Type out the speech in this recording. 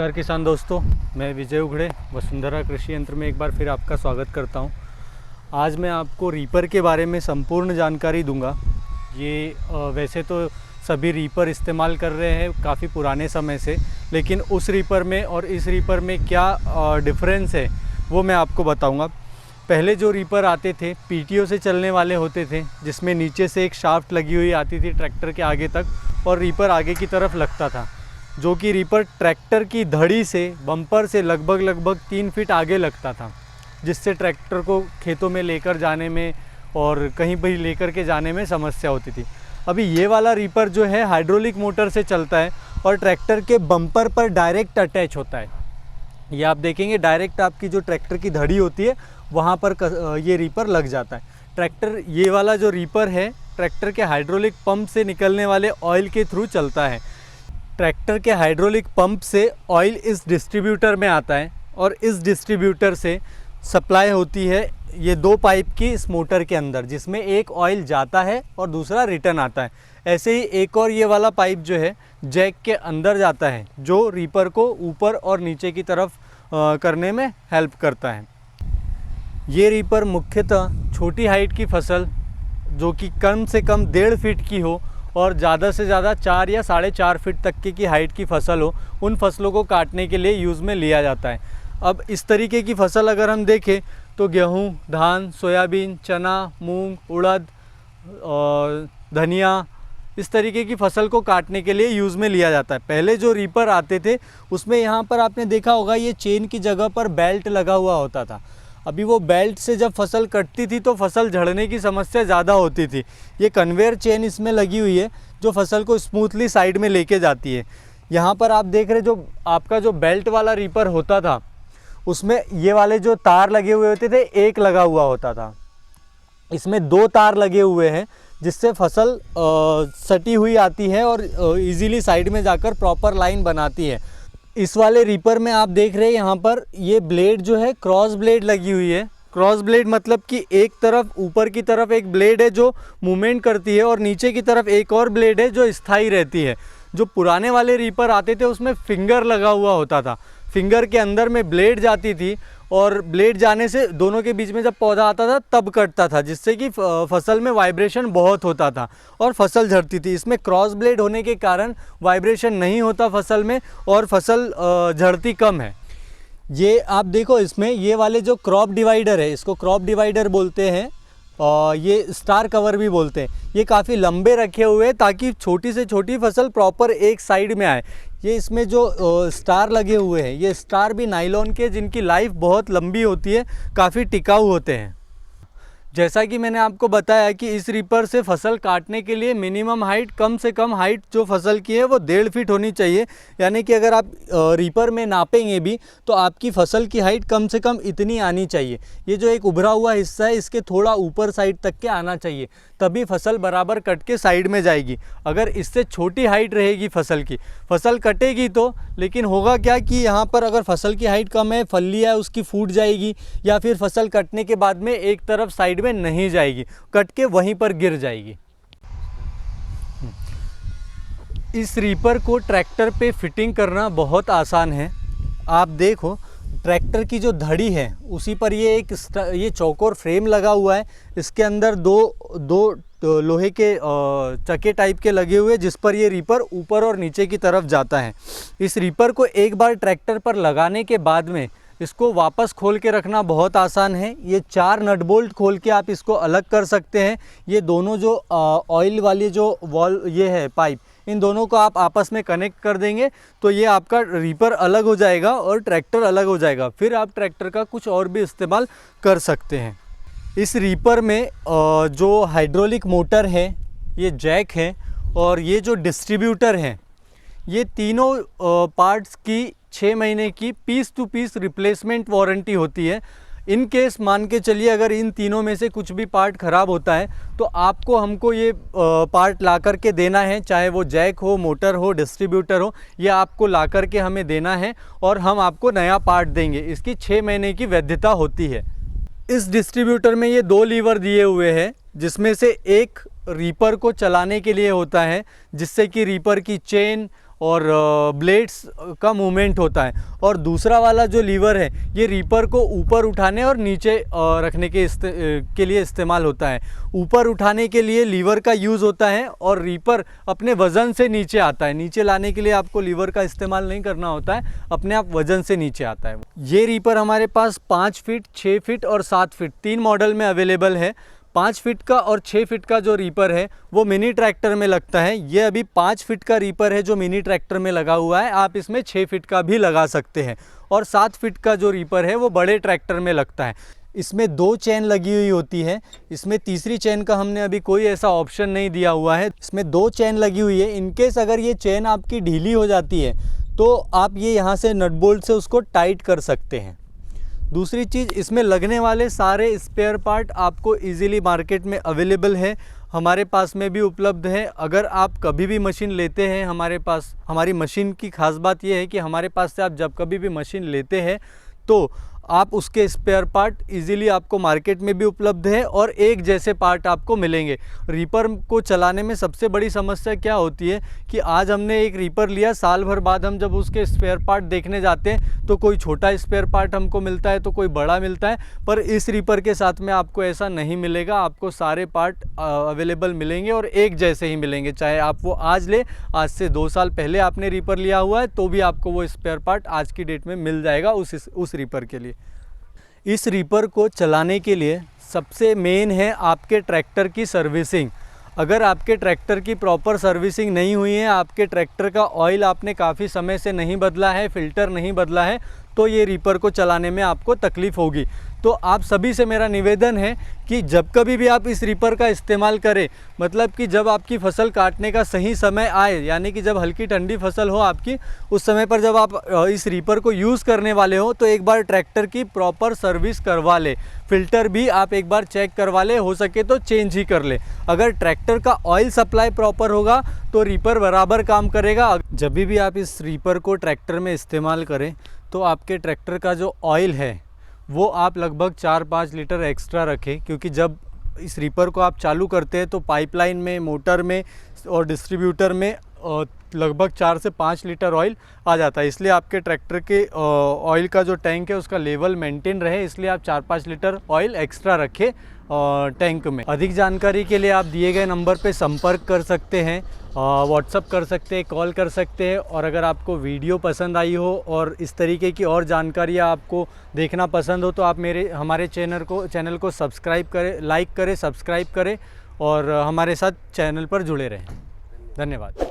नमस्कार किसान दोस्तों, मैं विजय उघड़े वसुंधरा कृषि यंत्र में एक बार फिर आपका स्वागत करता हूं। आज मैं आपको रीपर के बारे में संपूर्ण जानकारी दूंगा। ये वैसे तो सभी रीपर इस्तेमाल कर रहे हैं काफ़ी पुराने समय से, लेकिन उस रीपर में और इस रीपर में क्या डिफरेंस है वो मैं आपको बताऊंगा। पहले जो रीपर आते थे पीटीओ से चलने वाले होते थे, जिसमें नीचे से एक शाफ्ट लगी हुई आती थी ट्रैक्टर के आगे तक और रीपर आगे की तरफ लगता था, जो कि रीपर ट्रैक्टर की धड़ी से बम्पर से लगभग 3 फीट आगे लगता था, जिससे ट्रैक्टर को खेतों में लेकर जाने में और कहीं भी लेकर के जाने में समस्या होती थी। अभी ये वाला रीपर जो है हाइड्रोलिक मोटर से चलता है और ट्रैक्टर के बम्पर पर डायरेक्ट अटैच होता है। ये आप देखेंगे डायरेक्ट आपकी जो ट्रैक्टर की धड़ी होती है वहाँ पर ये रीपर लग जाता है। ट्रैक्टर ये वाला जो रीपर है ट्रैक्टर के हाइड्रोलिक पंप से निकलने वाले ऑयल के थ्रू चलता है। ट्रैक्टर के हाइड्रोलिक पंप से ऑयल इस डिस्ट्रीब्यूटर में आता है और इस डिस्ट्रीब्यूटर से सप्लाई होती है ये दो पाइप की इस मोटर के अंदर, जिसमें एक ऑयल जाता है और दूसरा रिटर्न आता है। ऐसे ही एक और ये वाला पाइप जो है जैक के अंदर जाता है, जो रीपर को ऊपर और नीचे की तरफ करने में हेल्प करता है। ये रीपर मुख्यतः छोटी हाइट की फसल, जो कि कम से कम 1.5 फीट की हो और ज़्यादा से ज़्यादा 4 या 4.5 फीट तक की हाइट की फसल हो, उन फसलों को काटने के लिए यूज़ में लिया जाता है। अब इस तरीके की फसल अगर हम देखें तो गेहूँ, धान, सोयाबीन, चना, मूंग, उड़द और धनिया, इस तरीके की फसल को काटने के लिए यूज़ में लिया जाता है। पहले जो रीपर आते थे उसमें यहाँ पर आपने देखा होगा ये चेन की जगह पर बेल्ट लगा हुआ होता था। अभी वो बेल्ट से जब फसल कटती थी तो फसल झड़ने की समस्या ज़्यादा होती थी। ये कन्वेयर चेन इसमें लगी हुई है जो फसल को स्मूथली साइड में लेके जाती है। यहाँ पर आप देख रहे जो आपका जो बेल्ट वाला रीपर होता था उसमें ये वाले जो तार लगे हुए होते थे, एक लगा हुआ होता था। इसमें 2 तार लगे हुए हैं जिससे फसल सटी हुई आती है और इजीली साइड में जाकर प्रॉपर लाइन बनाती है। इस वाले रीपर में आप देख रहे हैं यहाँ पर ये ब्लेड जो है क्रॉस ब्लेड लगी हुई है। क्रॉस ब्लेड मतलब कि एक तरफ ऊपर की तरफ एक ब्लेड है जो मूवमेंट करती है और नीचे की तरफ एक और ब्लेड है जो स्थायी रहती है। जो पुराने वाले रीपर आते थे उसमें फिंगर लगा हुआ होता था, फिंगर के अंदर में ब्लेड जाती थी और ब्लेड जाने से दोनों के बीच में जब पौधा आता था तब कटता था, जिससे कि फसल में वाइब्रेशन बहुत होता था और फसल झड़ती थी। इसमें क्रॉस ब्लेड होने के कारण वाइब्रेशन नहीं होता फसल में और फसल झड़ती कम है। ये आप देखो इसमें ये वाले जो क्रॉप डिवाइडर है, इसको क्रॉप डिवाइडर बोलते हैं, ये स्टार कवर भी बोलते हैं। ये काफ़ी लंबे रखे हुए हैं ताकि छोटी से छोटी फसल प्रॉपर एक साइड में आए। ये इसमें जो स्टार लगे हुए हैं ये स्टार भी नायलॉन के, जिनकी लाइफ बहुत लंबी होती है, काफ़ी टिकाऊ होते हैं। जैसा कि मैंने आपको बताया कि इस रीपर से फसल काटने के लिए मिनिमम हाइट, कम से कम हाइट जो फसल की है वो 1.5 फीट होनी चाहिए। यानी कि अगर आप रीपर में नापेंगे भी तो आपकी फसल की हाइट कम से कम इतनी आनी चाहिए। ये जो एक उभरा हुआ हिस्सा है इसके थोड़ा ऊपर साइड तक के आना चाहिए, तभी फसल बराबर कट के साइड में जाएगी। अगर इससे छोटी हाइट रहेगी फसल की, फसल कटेगी तो, लेकिन होगा क्या कि यहाँ पर अगर फसल की हाइट कम है, फलियाँ उसकी फूट जाएगी या फिर फसल कटने के बाद में एक तरफ साइड में नहीं जाएगी, कट के वहीं पर गिर जाएगी। इस रीपर को ट्रैक्टर पे फिटिंग करना बहुत आसान है। आप देखो ट्रैक्टर की जो धड़ी है उसी पर ये चौकोर फ्रेम लगा हुआ है। इसके अंदर दो लोहे के चक्के टाइप के लगे हुए जिस पर ये रीपर ऊपर और नीचे की तरफ जाता है। इस रीपर को एक बार ट्रैक्टर पर लगाने के बाद में इसको वापस खोल के रखना बहुत आसान है। ये 4 नट बोल्ट खोल के आप इसको अलग कर सकते हैं। ये दोनों जो ऑयल वाली जो वॉल ये है पाइप, इन दोनों को आप आपस में कनेक्ट कर देंगे तो ये आपका रीपर अलग हो जाएगा और ट्रैक्टर अलग हो जाएगा। फिर आप ट्रैक्टर का कुछ और भी इस्तेमाल कर सकते हैं। इस रीपर में जो हाइड्रोलिक मोटर है, ये जैक है और ये जो डिस्ट्रीब्यूटर है, ये तीनों पार्ट्स की 6 महीने की piece to piece replacement warranty होती है। इन केस मान के चलिए अगर इन तीनों में से कुछ भी पार्ट ख़राब होता है तो आपको हमको ये पार्ट ला कर के देना है, चाहे वो जैक हो, मोटर हो, डिस्ट्रीब्यूटर हो, ये आपको ला कर के हमें देना है और हम आपको नया पार्ट देंगे। इसकी 6 महीने की वैधता होती है। इस डिस्ट्रीब्यूटर में ये 2 लीवर दिए हुए हैं, जिसमें से एक रीपर को चलाने के लिए होता है, जिससे कि रीपर की चेन और ब्लेड्स का मूवमेंट होता है। और दूसरा वाला जो लीवर है ये रीपर को ऊपर उठाने और नीचे रखने के लिए इस्तेमाल होता है। ऊपर उठाने के लिए लीवर का यूज़ होता है और रीपर अपने वज़न से नीचे आता है। नीचे लाने के लिए आपको लीवर का इस्तेमाल नहीं करना होता है, अपने आप वज़न से नीचे आता है। ये रीपर हमारे पास 5 फीट, 6 फीट और 7 फीट 3 मॉडल में अवेलेबल है। 5 फीट का और 6 फीट का जो रीपर है वो मिनी ट्रैक्टर में लगता है। ये अभी 5 फीट का रीपर है जो मिनी ट्रैक्टर में लगा हुआ है। आप इसमें 6 फीट का भी लगा सकते हैं। और 7 फीट का जो रीपर है वो बड़े ट्रैक्टर में लगता है। इसमें 2 चेन लगी हुई होती है। इसमें तीसरी चेन का हमने अभी कोई ऐसा ऑप्शन नहीं दिया हुआ है। इसमें 2 चेन लगी हुई है। इनकेस अगर ये चेन आपकी ढीली हो जाती है तो आप ये यहाँ से नट बोल्ट से उसको टाइट कर सकते हैं। दूसरी चीज़, इसमें लगने वाले सारे स्पेयर पार्ट आपको इजीली मार्केट में अवेलेबल है, हमारे पास में भी उपलब्ध है। अगर आप कभी भी मशीन लेते हैं हमारे पास, हमारी मशीन की खास बात यह है कि हमारे पास से आप जब कभी भी मशीन लेते हैं तो आप उसके स्पेयर पार्ट इजीली आपको मार्केट में भी उपलब्ध है और एक जैसे पार्ट आपको मिलेंगे। रीपर को चलाने में सबसे बड़ी समस्या क्या होती है कि आज हमने एक रीपर लिया, साल भर बाद हम जब उसके स्पेयर पार्ट देखने जाते हैं तो कोई छोटा स्पेयर पार्ट हमको मिलता है तो कोई बड़ा मिलता है। पर इस रीपर के साथ में आपको ऐसा नहीं मिलेगा, आपको सारे पार्ट अवेलेबल मिलेंगे और एक जैसे ही मिलेंगे। चाहे आप वो आज ले, आज से 2 साल पहले आपने रीपर लिया हुआ है तो भी आपको वो स्पेयर पार्ट आज की डेट में मिल जाएगा उस रीपर के लिए। इस रीपर को चलाने के लिए सबसे मेन है आपके ट्रैक्टर की सर्विसिंग। अगर आपके ट्रैक्टर की प्रॉपर सर्विसिंग नहीं हुई है, आपके ट्रैक्टर का ऑयल आपने काफ़ी समय से नहीं बदला है, फ़िल्टर नहीं बदला है, तो ये रीपर को चलाने में आपको तकलीफ़ होगी। तो आप सभी से मेरा निवेदन है कि जब कभी भी आप इस रीपर का इस्तेमाल करें, मतलब कि जब आपकी फसल काटने का सही समय आए, यानी कि जब हल्की ठंडी फसल हो आपकी, उस समय पर जब आप इस रीपर को यूज़ करने वाले हो तो एक बार ट्रैक्टर की प्रॉपर सर्विस करवा ले। फ़िल्टर भी आप एक बार चेक करवा ले, हो सके तो चेंज ही कर ले। अगर ट्रैक्टर का ऑयल सप्लाई प्रॉपर होगा तो रीपर बराबर काम करेगा। जब भी आप इस रीपर को ट्रैक्टर में इस्तेमाल करें तो आपके ट्रैक्टर का जो ऑयल है वो आप लगभग 4-5 लीटर एक्स्ट्रा रखें, क्योंकि जब इस रीपर को आप चालू करते हैं तो पाइपलाइन में, मोटर में और डिस्ट्रीब्यूटर में लगभग 4 से 5 लीटर ऑयल आ जाता है। इसलिए आपके ट्रैक्टर के ऑयल का जो टैंक है उसका लेवल मेंटेन रहे, इसलिए आप 4-5 लीटर ऑयल एक्स्ट्रा रखें टैंक में। अधिक जानकारी के लिए आप दिए गए नंबर पे संपर्क कर सकते हैं, व्हाट्सअप कर सकते हैं, कॉल कर सकते हैं। और अगर आपको वीडियो पसंद आई हो और इस तरीके की और जानकारियाँ आपको देखना पसंद हो तो आप हमारे चैनल को सब्सक्राइब करें, लाइक करें, सब्सक्राइब करें और हमारे साथ चैनल पर जुड़े रहें। धन्यवाद।